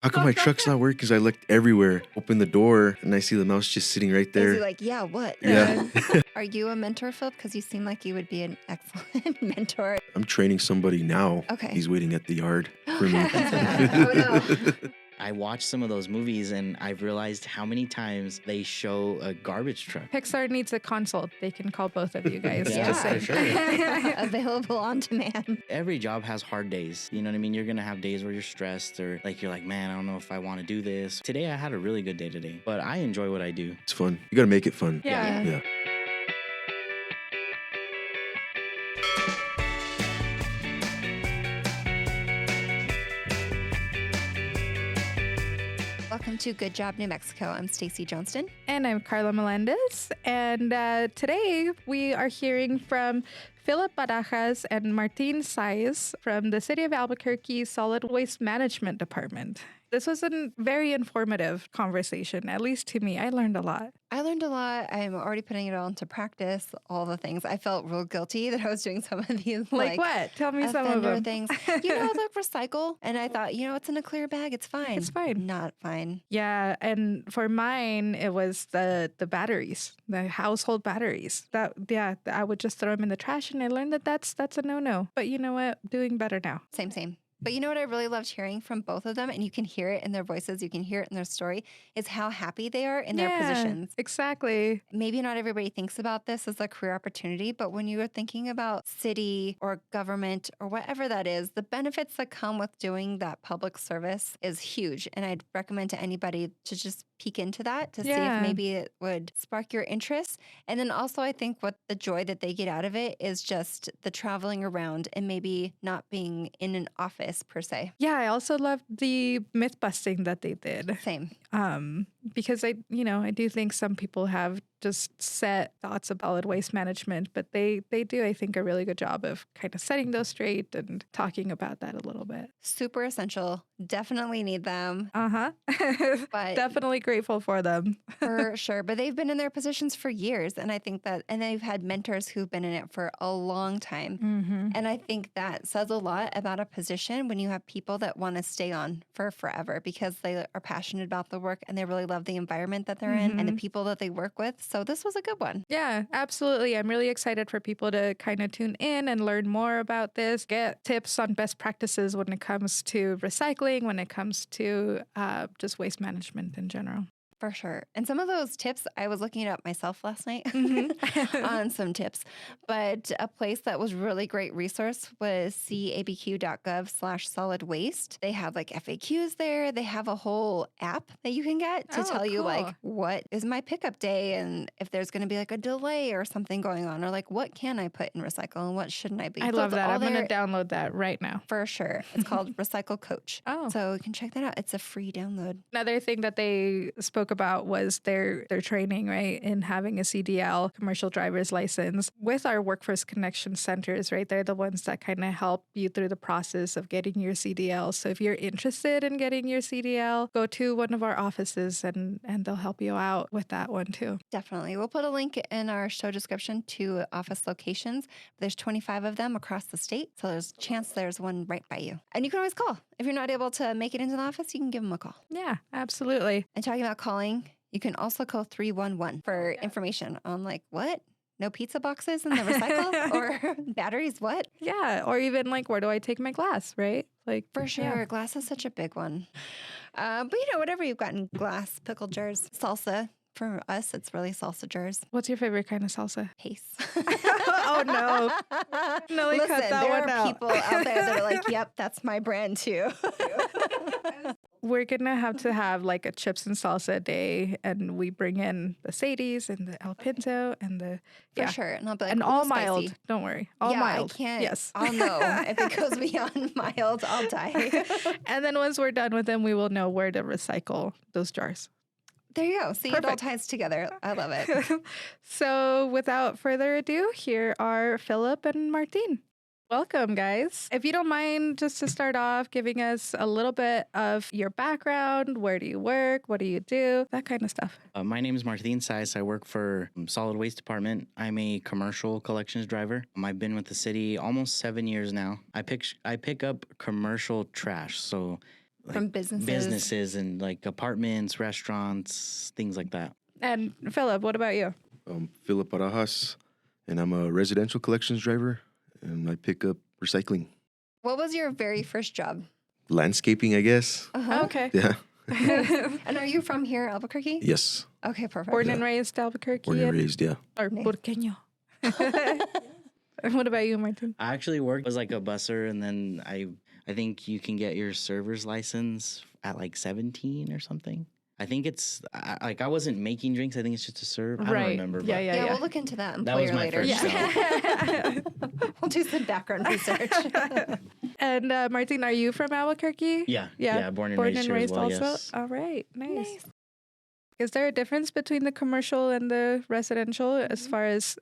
How come my truck's not working? Because I looked everywhere. Open the door and I see the mouse just sitting right Is there. he like, yeah, what? Yeah. Are you a mentor, Philip? Because you seem like you would be an excellent mentor. I'm training somebody now. Okay. He's waiting at the yard for me. Oh, no. I watched some of those movies and I've realized how many times they show a garbage truck. Pixar needs a consult. They can call both of you guys. Yeah, Just for saying. sure. Available on demand. Every job has hard days. You know what I mean? You're going to have days where you're stressed or like you're like, man, I don't know if I want to do this. Today I had a really good day today, but I enjoy what I do. It's fun. You got to make it fun. Yeah. Yeah. Welcome to Good Job New Mexico. I'm Stacy Johnston. And I'm Carla Melendez. And today we are hearing from Philip Barajas and Martin Saiz from the City of Albuquerque Solid Waste Management Department. This was a very informative conversation, at least to me. I learned a lot. I learned a lot. I'm already putting it all into practice, all the things. I felt real guilty that I was doing some of these Like what? Tell me some of offender them. things. You know, the recycle. And I thought, it's in a clear bag. It's fine. It's fine. Not fine. Yeah, and for mine, it was the batteries, the household batteries. I would just throw them in the trash, and I learned that that's a no-no. But you know what? Doing better now. Same. But you know what I really loved hearing from both of them, and you can hear it in their voices, you can hear it in their story, is how happy they are in their positions. Exactly. Maybe not everybody thinks about this as a career opportunity, but when you are thinking about city or government or whatever that is, the benefits that come with doing that public service is huge. And I'd recommend to anybody to just peek into that to see if maybe it would spark your interest. And then also I think what the joy that they get out of it is just the traveling around and maybe not being in an office per se. Yeah, I also loved the myth busting that they did. Same. Because I do think some people have just set thoughts of solid waste management, but they do, I think, a really good job of kind of setting those straight and talking about that a little bit. Super essential. Definitely need them. But definitely grateful for them. For sure. But they've been in their positions for years. And I think that, and they've had mentors who've been in it for a long time. Mm-hmm. And I think that says a lot about a position when you have people that want to stay on for forever because they are passionate about the work and they really love the environment that they're in and the people that they work with. So this was a good one. Yeah, absolutely. I'm really excited for people to kind of tune in and learn more about this, get tips on best practices when it comes to recycling, when it comes to just waste management in general. For sure. And some of those tips, I was looking it up myself last night on some tips. But a place that was really great resource was cabq.gov/solid waste. They have like FAQs there. They have a whole app that you can get to tell you like what is my pickup day and if there's going to be like a delay or something going on or like what can I put in recycle and what shouldn't I be. I love that. I'm going to download that right now. For sure. It's called Recycle Coach. Oh. So you can check that out. It's a free download. Another thing that they spoke about was their training, right, in having a CDL, commercial driver's license, with our Workforce Connection Centers, right? They're the ones that kind of help you through the process of getting your CDL. So if you're interested in getting your CDL, go to one of our offices and they'll help you out with that one too. Definitely. We'll put a link in our show description to office locations. There's 25 of them across the state. So there's a chance there's one right by you. And you can always call. If you're not able to make it into the office, you can give them a call. Yeah, absolutely. And talking about calling, you can also call 311 for information on like what? No pizza boxes in the recycle or batteries? What? Yeah. Or even like, where do I take my glass, right? Like for sure. Yeah. Glass is such a big one. But whatever you've got in glass, pickle jars, salsa. For us, it's really salsa jars. What's your favorite kind of salsa? Pace. Oh, no. No, listen, cut that there one are out. people out there that are like, yep, that's my brand too. We're going to have like a chips and salsa day, and we bring in the Sadies and the El Pinto and the... For sure. And I'll be like, and all spicy. mild. Don't worry. All mild. I can't. Yes. I'll know. If it goes beyond mild, I'll die. And then once we're done with them, we will know where to recycle those jars. There you go. See, it all ties together. I love it. So without further ado, here are Philip and Martin. Welcome, guys. If you don't mind, just to start off, giving us a little bit of your background. Where do you work? What do you do? That kind of stuff. My name is Martin Saiz. I work for Solid Waste Department. I'm a commercial collections driver. I've been with the city almost 7 years now. I pick up commercial trash. So From businesses. businesses and like apartments, restaurants, things like that. And Philip, what about you? Philip Barajas, and I'm a residential collections driver, and I pick up recycling. What was your very first job? Landscaping, I guess. Uh-huh. Okay. Yeah. And are you from here, Albuquerque? Yes. Okay, perfect. Born and raised Albuquerque. Born and raised, yeah. Or Nice. Burqueño. And what about you, Martin? I actually worked as like a busser, and then I think you can get your server's license at like 17 or something. I think it's I wasn't making drinks. I think it's just to serve. I don't remember. Yeah, but yeah, Yeah, yeah. we'll look into that That was employer my later. first Yeah. We'll do some background research. And Martin, are you from Albuquerque? Yeah. Born and raised here as well. also. Yes. All right, nice. Nice. Is there a difference between the commercial and the residential as far as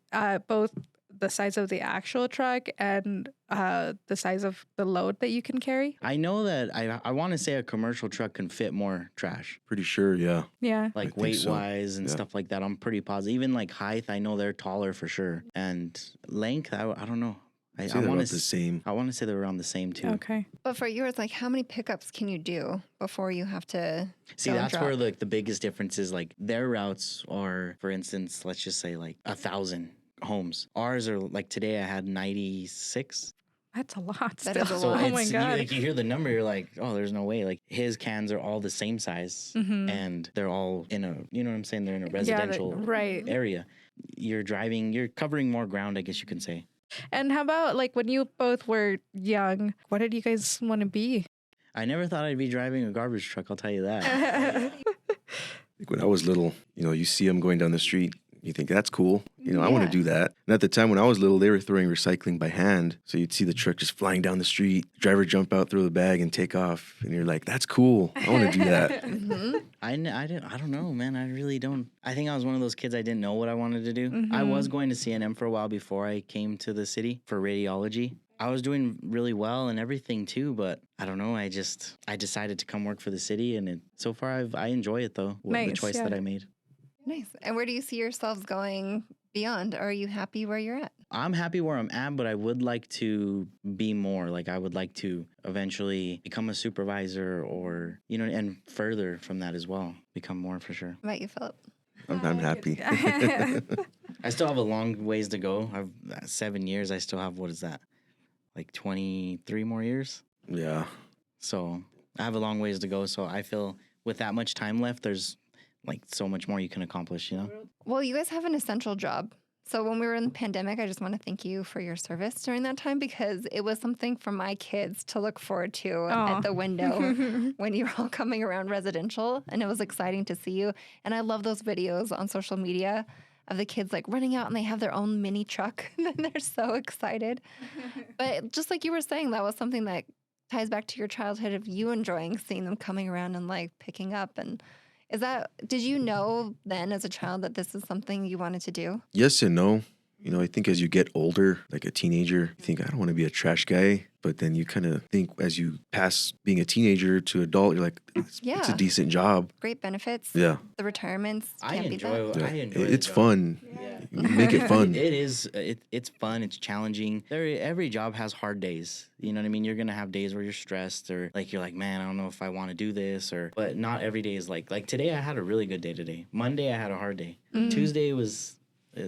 both the size of the actual truck and the size of the load that you can carry? I know that I want to say a commercial truck can fit more trash, Pretty sure, yeah. Yeah. like think weight so. wise and Yeah. stuff like that. I'm pretty positive. Even like height, I know they're taller for sure. And length, I don't know. I Say they're want about the same. I want to say they're around the same too. Okay. But for yours, like, how many pickups can you do before you have to See, go and that's drop? where like the biggest difference is. Like their routes are, for instance, let's just say like 1,000 homes. Ours are like today I had 96. That's a lot That still. is a So lot. Oh my it's, God. you hear the number, you're like, oh, there's no way. Like his cans are all the same size, Mhm. and they're all in a, you know what I'm saying? They're in a Yeah, residential right. area. You're covering more ground, I guess you can say. And how about like when you both were young, what did you guys want to be? I never thought I'd be driving a garbage truck. I'll tell you that. Like when I was little, you see them going down the street. You think that's cool. I want Yeah. to do that. And at the time when I was little, they were throwing recycling by hand. So you'd see the truck just flying down the street, driver jump out, throw the bag and take off. And you're like, that's cool. I want to do that. Mhm. I don't know, man. I really don't. I think I was one of those kids I didn't know what I wanted to do. I Mhm. was going to CNM for a while before I came to the city for radiology. I was doing really well and everything too, but I don't know. I decided to come work for the city, and so far I enjoy it though. The Nice, choice yeah. that I made. Nice. And where do you see yourselves going beyond? Are you happy where you're at? I'm happy where I'm at, but I would like to be more. Like I would like to eventually become a supervisor, or and further from that as well, become more for sure. How about you, Philip? I'm happy. I still have a long ways to go. I've 7 years. I still have, what is that? Like 23 more years. Yeah. So I have a long ways to go. So I feel with that much time left, there's like so much more you can accomplish, Well, you guys have an essential job. So when we were in the pandemic, I just want to thank you for your service during that time, because it was something for my kids to look forward to Aw. at the window when you were all coming around residential. And it was exciting to see you. And I love those videos on social media of the kids like running out and they have their own mini truck and they're so excited. But just like you were saying, that was something that ties back to your childhood of you enjoying seeing them coming around and like picking up. And did you know then as a child that this is something you wanted to do? Yes and no. I think as you get older, like a teenager, you think, I don't want to be a trash guy. But then you kind of think as you pass being a teenager to adult, you're like, it's Yeah. a decent job. Great benefits. Yeah. The retirements. I Can't beat that. enjoy. Yeah. I enjoy. the It's job. fun. Yeah. You make it fun. It is. It's fun. It's challenging. Every job has hard days. You know what I mean? You're gonna have days where you're stressed, or like you're like, man, I don't know if I want to do this, but not every day is like today. I had a really good day today. Monday I had a hard day. Tuesday was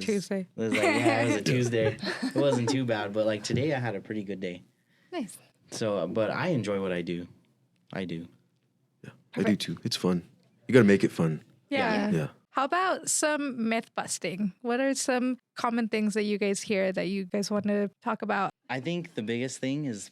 Tuesday. It was like, yeah, it was a Tuesday. It wasn't too bad, but like today I had a pretty good day. Nice. So, but I enjoy what I do. I do. Yeah, I do too. It's fun. You got to make it fun. Yeah. Yeah. How about some myth busting? What are some common things that you guys hear that you guys want to talk about? I think the biggest thing is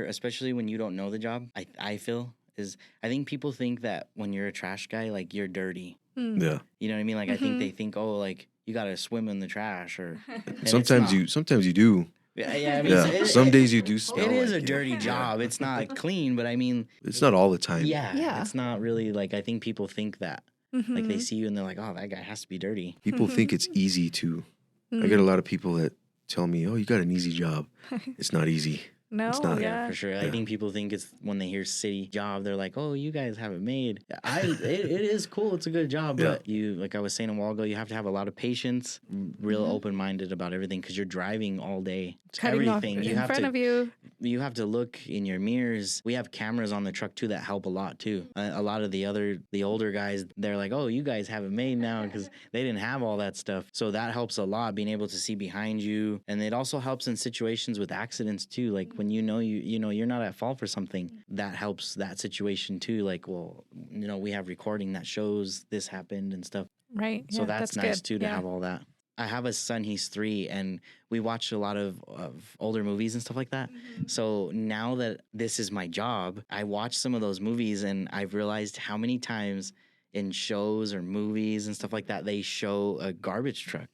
especially when you don't know the job, I feel, is I think people think that when you're a trash guy, like you're dirty. Yeah. You know what I mean? Like I think they think, oh, like you got to swim in the trash, or and it's Sometimes not. you do. Yeah, I mean, Yeah. Some days you do smell. it is like a dirty job. It's not clean, but I mean, It's not all the time. Yeah. it's not really like, I think people think that. Like they see you and they're like, oh, that guy has to be dirty. People think it's easy to. I get a lot of people that tell me, oh, you got an easy job. It's not easy. No, It's not. Yeah, for sure. I think people think it's when they hear city job, they're like, "Oh, you guys have it made." It is cool. It's a good job, Yeah. but you, like I was saying a while ago, you have to have a lot of patience, real open minded about everything because you're driving all day. It's cutting off everything in front of you. You have to look in your mirrors. We have cameras on the truck too that help a lot too. A lot of the older guys, they're like, "Oh, you guys have it made now," because they didn't have all that stuff. So that helps a lot, being able to see behind you, and it also helps in situations with accidents too. Like when you know you're not at fault for something, that helps that situation too. Like, well, we have recording that shows this happened and stuff. Right. So Yeah, that's nice good. too to Yeah. have all that. I have a son, he's 3, and we watch a lot of older movies and stuff like that. So now that this is my job, I watch some of those movies and I've realized how many times in shows or movies and stuff like that, they show a garbage truck.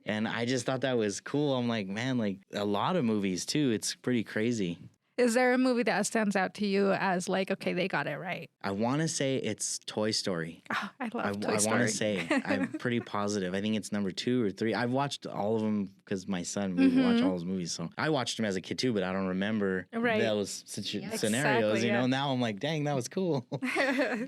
And I just thought that was cool. I'm like, man, like a lot of movies too. It's pretty crazy. Is there a movie that stands out to you as like, okay, they got it right? I want to say it's Toy Story. Oh, I love Toy I Story. want to say I'm pretty positive. I think it's number 2 or 3. I've watched all of them because my son, we watch all those movies. So I watched them as a kid too, but I don't remember those scenarios. Exactly, yeah. Now I'm like, dang, that was cool.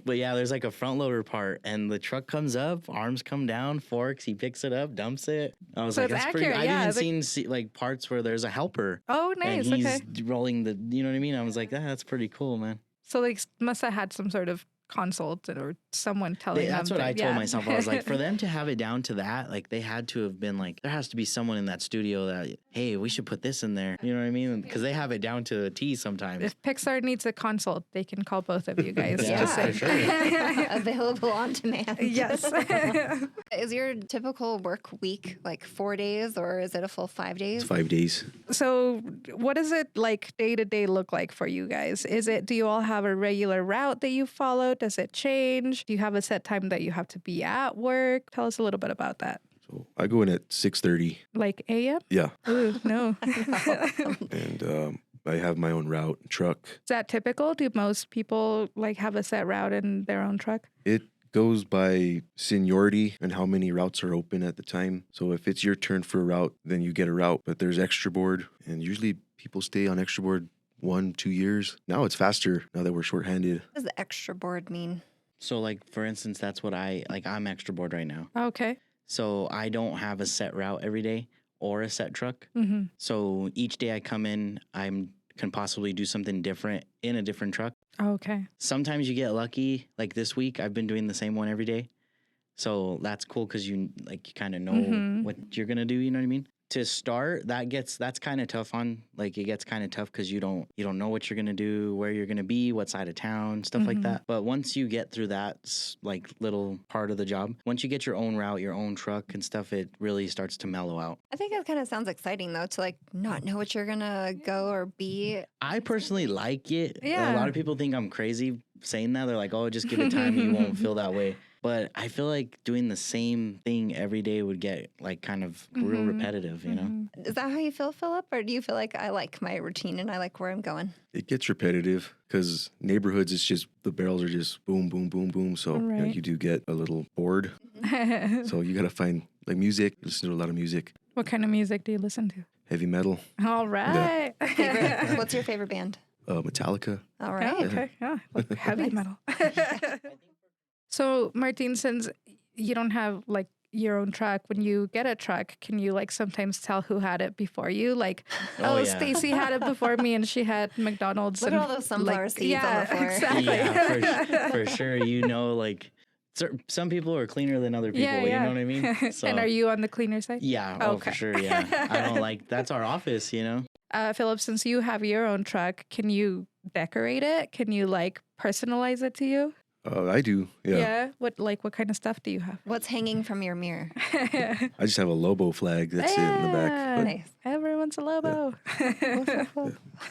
But yeah, there's like a front loader part, and the truck comes up, arms come down, forks. He picks it up, dumps it. I was So like, it's that's pretty. accurate, I've yeah, even seen like parts where there's a helper. Oh, nice. And he's Okay. rolling the, you know what I mean? I was like, that's pretty cool, man. So like must have had some sort of consult or someone telling them. That's what I that- told yeah. myself. I was like, for them to have it down to that, like they had to have been like, there has to be someone in that studio that, hey, we should put this in there. You know what I mean? Because they have it down to a T sometimes. If Pixar needs a consult, they can call both of you guys. Yeah, Just for saying. sure. Available on demand. Yes. Is your typical work week like 4 days or is it a full 5 days? It's 5 days. So what does it like day to day look like for you guys? Do you all have a regular route that you follow? Does it change? Do you have a set time that you have to be at work? Tell us a little bit about that. So I go in at 6:30. Like AM? Yeah. Ooh, no. And I have my own route truck. Is that typical? Do most people like have a set route in their own truck? It goes by seniority and how many routes are open at the time. So if it's your turn for a route, then you get a route. But there's extra board, and usually people stay on extra board 1-2 years. Now it's faster now that we're shorthanded. What does the extra board mean? So like, for instance, that's what I'm extra board right now. Okay. So I don't have a set route every day or a set truck. Mm-hmm. So each day I come in, I can possibly do something different in a different truck. Okay. Sometimes you get lucky. Like this week, I've been doing the same one every day. So that's cool because you kind of know what you're going to do. You know what I mean? To start, that's kind of tough it gets kind of tough because you don't know what you're going to do, where you're going to be, what side of town, stuff like that. But once you get through that like little part of the job, once you get your own route, your own truck and stuff, it really starts to mellow out. I think it kind of sounds exciting though to like not know what you're gonna go or be. I personally like it. Yeah. A lot of people think I'm crazy saying that. They're like, oh, just give it time. You won't feel that way. But I feel like doing the same thing every day would get like kind of real repetitive, you know? Is that how you feel, Philip? Or do you feel like I like my routine and I like where I'm going? It gets repetitive because neighborhoods, it's just the barrels are just boom, boom, boom, boom. So Right. you do get a little bored. So you got to find like music, listen to a lot of music, What kind of music do you listen to? heavy metal, All right. Favorite? What's your favorite band? Metallica. All right. Oh, okay. Yeah. Like heavy metal. So, Martin, since you don't have like your own truck, when you get a truck, can you like sometimes tell who had it before you? Like, Oh, oh, yeah. Stacy had it before me and she had McDonald's. Look and at all those sunflower like, seeds yeah, on the floor. Exactly. Yeah, for sure. You know, like some people are cleaner than other people. Yeah, You yeah. know what I mean? So, And are you on the cleaner side? Yeah. Oh, Oh, okay. for sure. Yeah. I don't like, that's our office, you know? Philip, since you have your own truck, can you decorate it? Can you like personalize it to you? I do. Yeah. What kind of stuff do you have? What's hanging from your mirror? I just have a Lobo flag. That's it in the back. But Nice. Everyone's a Lobo.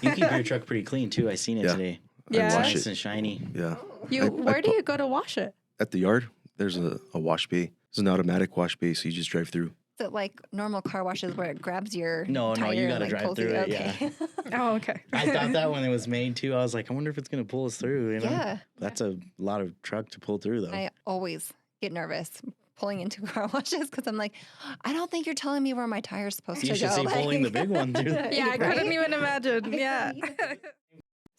You keep your truck pretty clean too. I seen it Yeah. today. Yeah. It's Wash nice it. and shiny. Yeah. Where do you go to wash it? At the yard, there's a wash bay. It's an automatic wash bay, so you just drive through. Is it like normal car washes where it grabs your No, tire you and, gotta like, drive pulls through you? it, Okay. Oh, okay. I thought that when it was made too. I was like, I wonder if it's gonna pull us through. You know? Yeah. That's a lot of truck to pull through though. I always get nervous pulling into car washes because I'm like, I don't think you're telling me where my tire's supposed You to should go. see pulling the big one through. Yeah, I couldn't Right? even imagine. Yeah.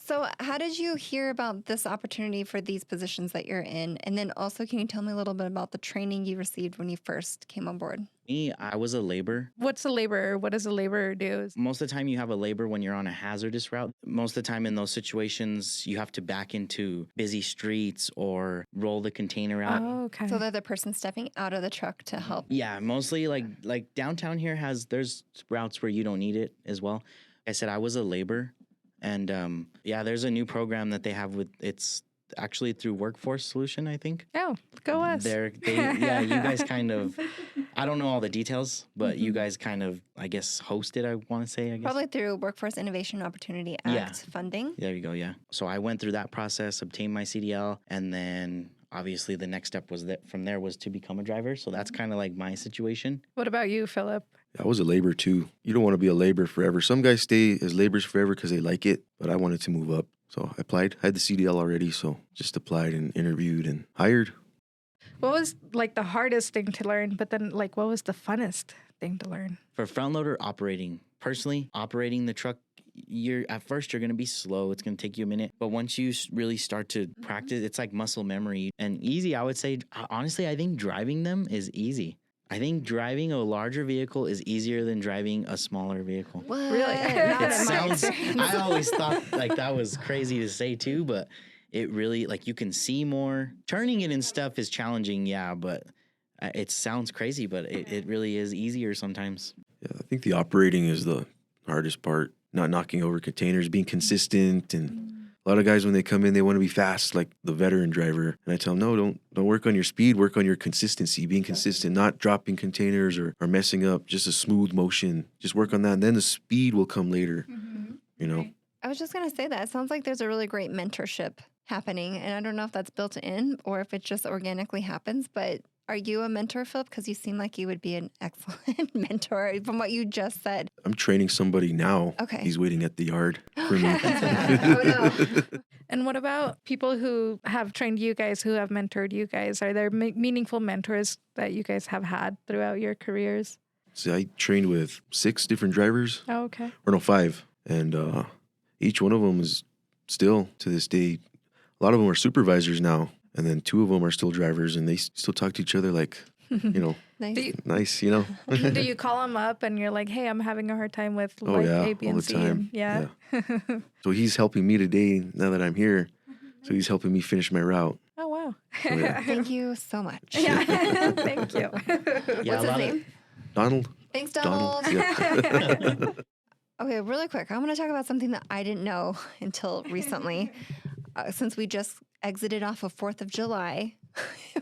So, how did you hear about this opportunity for these positions that you're in? And then also, can you tell me a little bit about the training you received when you first came on board? Me, I was a laborer. What's a laborer? What does a laborer do? Most of the time you have a labor when you're on a hazardous route. Most of the time in those situations, you have to back into busy streets or roll the container out. Oh, okay. So, they're the person stepping out of the truck to help. Yeah, mostly like downtown here there's routes where you don't need it as well. I said I was a laborer, and yeah, there's a new program that they have it's actually through Workforce Solution, I think. Oh, go us. Yeah, you guys kind of, I don't know all the details, but you guys kind of, I guess, host it, I want to say, I guess. Probably through Workforce Innovation Opportunity Act Yeah. funding. There you go, yeah. So I went through that process, obtained my CDL, and then obviously the next step was that from there was to become a driver. So that's kind of like my situation. What about you, Philip? I was a laborer too. You don't want to be a laborer forever. Some guys stay as laborers forever because they like it, but I wanted to move up. So I applied. I had the CDL already, so just applied and interviewed and hired. What was like the hardest thing to learn, but then like what was the funnest thing to learn? For front loader operating, personally, operating the truck, at first you're going to be slow. It's going to take you a minute. But once you really start to practice, it's like muscle memory and easy. I would say, honestly, I think driving them is easy. I think driving a larger vehicle is easier than driving a smaller vehicle. What? Really? Not It in my sounds, experience. I always thought like that was crazy to say too, but it really, like you can see more. Turning it and stuff is challenging, yeah, but it sounds crazy, but it really is easier sometimes. Yeah, I think the operating is the hardest part. Not knocking over containers, being consistent, and a lot of guys when they come in, they want to be fast, like the veteran driver. And I tell them, no, don't work on your speed, work on your consistency, being consistent, not dropping containers or messing up, just a smooth motion. Just work on that, and then the speed will come later. You know, I was just going to say that. It sounds like there's a really great mentorship happening. And I don't know if that's built in or if it just organically happens, but are you a mentor, Philip? Because you seem like you would be an excellent mentor from what you just said. I'm training somebody now. Okay. He's waiting at the yard for me. Oh, no. And what about people who have trained you guys, who have mentored you guys? Are there meaningful mentors that you guys have had throughout your careers? See, I trained with 6 different drivers, Oh, okay. or no, 5. And each one of them is still, to this day, a lot of them are supervisors now. And then 2 of them are still drivers, and they still talk to each other like, you know, Nice. nice, you know. Do you call them up and you're like, hey, I'm having a hard time with Oh, like yeah, A, B, all and the C? time. Yeah. So he's helping me today now that I'm here. So he's helping me finish my route. Oh, wow. So, yeah. Thank you so much. Yeah. Thank you. Yeah, What's his name? Donald? Thanks, Donald. Donald. Yeah. Okay, really quick. I want to talk about something that I didn't know until recently. Since we just exited off of 4th of July,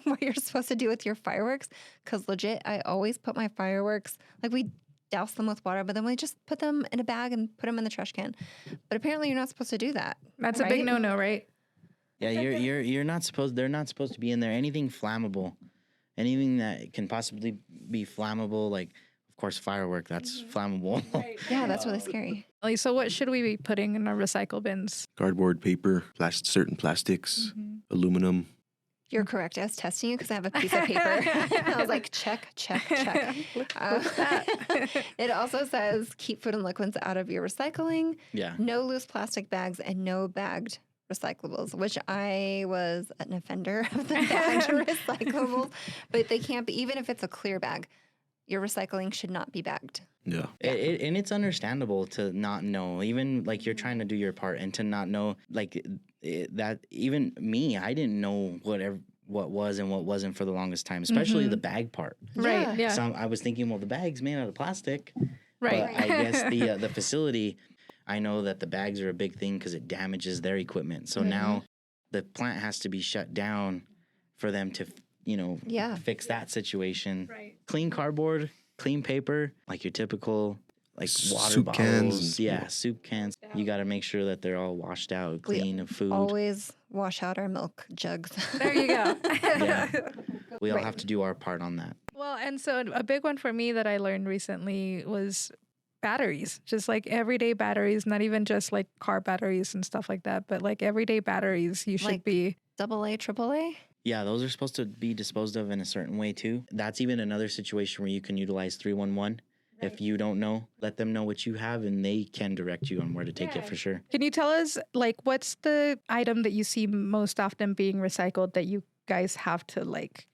what you're supposed to do with your fireworks. Because legit, I always put my fireworks, like we douse them with water, but then we just put them in a bag and put them in the trash can. But apparently you're not supposed to do that. That's a right? big no-no, right? Yeah, you're not supposed, they're not supposed to be in there. Anything flammable, anything that can possibly be flammable, like, of course, firework, that's flammable. Yeah, that's really scary. Like, so what should we be putting in our recycle bins? Cardboard, paper, certain plastics, aluminum. You're correct. I was testing you because I have a piece of paper. I was like, check, check, check. Look at that. It also says keep food and liquids out of your recycling, Yeah. no loose plastic bags, and no bagged recyclables, which I was an offender of the bagged recyclables. But they can't be, even if it's a clear bag, your recycling should not be bagged. Yeah. And it's understandable to not know, even like you're trying to do your part and to not know, like that. Even me, I didn't know what was and what wasn't for the longest time, especially the bag part. Right. Yeah. So I was thinking, well, the bag's made out of plastic. Right. But I guess the facility, I know that the bags are a big thing because it damages their equipment. So now the plant has to be shut down for them to, Yeah. fix that situation. Right. Clean cardboard, clean paper, like your typical like water Soup bottles. cans. Yeah, soup cans. You got to make sure that they're all washed out, clean of food. Always wash out our milk jugs. There you go. Yeah. We all Right. have to do our part on that. Well, and so a big one for me that I learned recently was batteries, just like everyday batteries, not even just like car batteries and stuff like that, but like everyday batteries you should Like be. AA, AAA? Yeah, those are supposed to be disposed of in a certain way too. That's even another situation where you can utilize 311. If you don't know, let them know what you have and they can direct you on where to take it for sure. Can you tell us, like, what's the item that you see most often being recycled that you guys have to, like,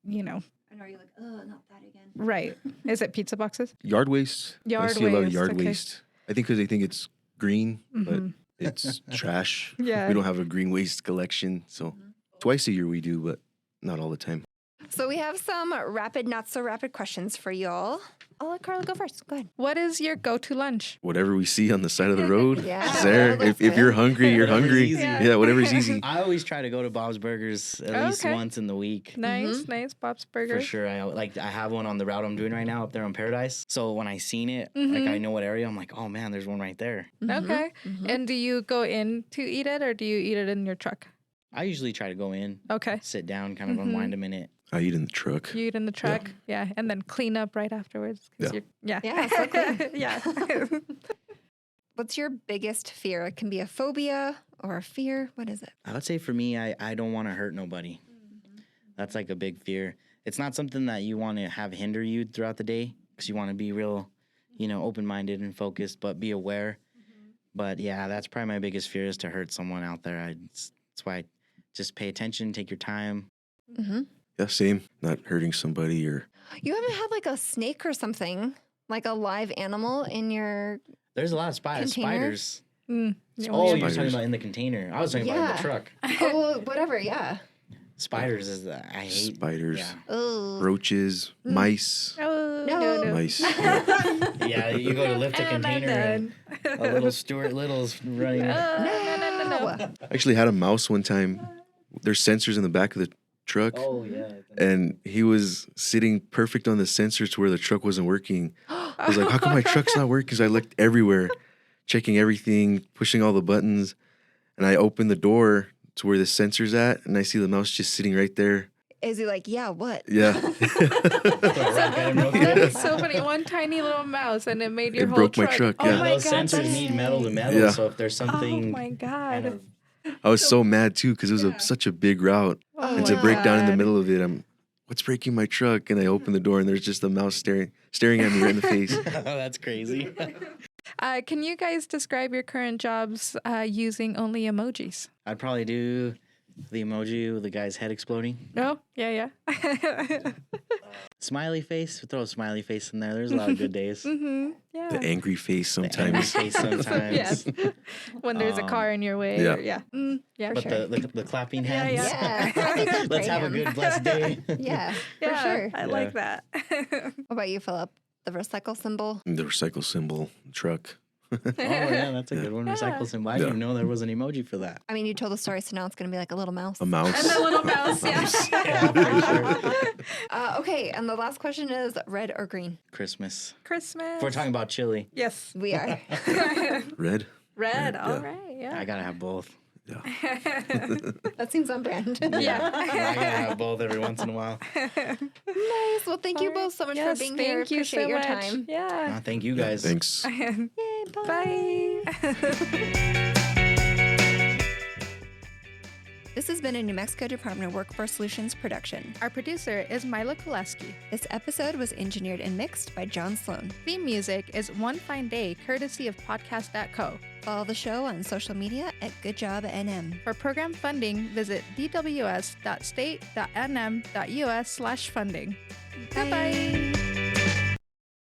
you know? And are you like, oh, not that again? Right. Is it pizza boxes? Yard waste. I Yard see a lot of waste, yard okay. waste. I think because they think it's green, but Mhm. it's trash. Yeah. We don't have a green waste collection. So twice a year we do, but not all the time. So we have some rapid, not so rapid questions for y'all. I'll let Carla go first. Go ahead. What is your go-to lunch? Whatever we see on the side of the road Yeah, is there. that's If you're good. hungry, you're Whatever's hungry. easy. Yeah, whatever's easy. I always try to go to Bob's Burgers at least Okay. once in the week. Nice, nice. Bob's Burger. For sure. I have one on the route I'm doing right now up there on Paradise. So when I seen it, like Mhm. I know what area, I'm like, oh man, there's one right there. Okay. Mhm. And do you go in to eat it or do you eat it in your truck? I usually try to go in, Okay. sit down, kind of Mhm. unwind a minute. I eat in the truck. You eat in the truck? Yeah. And then clean up right afterwards. 'Cause Yeah. You're, Yeah, so clean. yeah. What's your biggest fear? It can be a phobia or a fear. What is it? I would say for me, I don't want to hurt nobody. That's like a big fear. It's not something that you want to have hinder you throughout the day because you want to be real, open-minded and focused, but be aware. But yeah, that's probably my biggest fear is to hurt someone out there. That's why I just pay attention, take your time. Mm-hmm. Yeah, same. Not hurting somebody or You haven't had like a snake or something, like a live animal in your. There's a lot of Container? spiders. Mm. Oh, you're Spiders. talking about in the container. I was talking about in Yeah. the truck. Oh, well, whatever. Yeah. Spiders is the I hate. spiders, Yeah. Oh. roaches, mice. Oh, No. Mice. Yeah, you go to lift a And I'm container and done. a little Stuart Little's running. No. I actually had a mouse one time. There's sensors in the back of the truck. Oh yeah. And he was sitting perfect on the sensor to where the truck wasn't working. I was like, how come my truck's not working? Because I looked everywhere, checking everything, pushing all the buttons. And I opened the door to where the sensor's at, and I see the mouse just sitting right there. Is he like, yeah, what? Yeah. That is so funny. One tiny little mouse and it made your It whole broke my truck. truck, Oh yeah. my Those God. sensors that's- need metal to metal, Yeah. so if there's something Oh my God. kind of I was so mad too because it was such a big route. Oh And my to break down in the God. middle of it, what's breaking my truck? And I open the door and there's just a mouse staring at me right in the face. oh, that's crazy. Can you guys describe your current jobs using only emojis? I'd probably do the emoji with the guy's head exploding. No? Yeah. Smiley face. Throw a smiley face in there. There's a lot of good days. Mm-hmm. Yeah. The angry face Angry sometimes. face sometimes. Yes. When there's a car in your way. yeah. Or, yeah. Yeah. But sure. the clapping Yeah, hands. Yeah. Happy birthday, Let's have a Ham. good blessed day. Yeah, Yeah, for sure. I Yeah. like that. What about you, Philip? The recycle symbol? The recycle symbol truck. Oh yeah, that's a good one. Yeah. Recycle symbol. I didn't even know there was an emoji for that. I mean, you told the story, so now it's going to be like a little mouse. A mouse. And the little mouse. Yeah. Yeah, for sure. Okay, and the last question is red or green? Christmas. Christmas. If we're talking about chili, Yes. We are. Red. Red. Yeah. All right. Yeah. I gotta have both. Yeah. That seems on brand. Yeah. I gotta have both every once in a while. Nice. Well, thank you both so much Yes, for being thank here. you Appreciate so your much. time. Yeah. Thank you guys. Thanks. Yay, bye. Bye. This has been a New Mexico Department of Workforce Solutions production. Our producer is Mila Koleski. This episode was engineered and mixed by John Sloan. Theme music is One Fine Day, courtesy of Podcast.co. Follow the show on social media at GoodJobNM. For program funding, visit dws.state.nm.us/funding. Bye-bye.